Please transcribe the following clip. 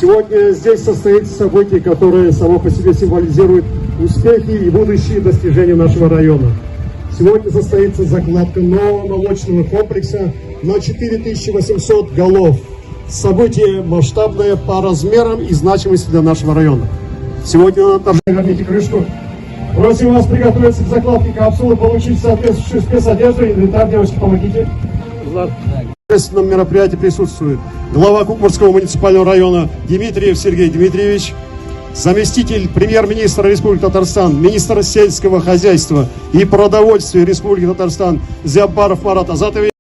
Сегодня здесь состоится событие, которое само по себе символизирует успехи и будущие достижения нашего района. Сегодня состоится закладка нового молочного комплекса на 4800 голов. Событие масштабное по размерам и значимости для нашего района. Сегодня на торжестве верните крышку. Просим вас приготовиться к закладке капсулы, получить соответствующую спецодежду, инвентарь. Девочки, помогите. В торжественном мероприятии присутствует глава Кукмурского муниципального района Дмитриев Сергей Дмитриевич, заместитель премьер-министра Республики Татарстан, министр сельского хозяйства и продовольствия Республики Татарстан Зиапаров Марат Азатович.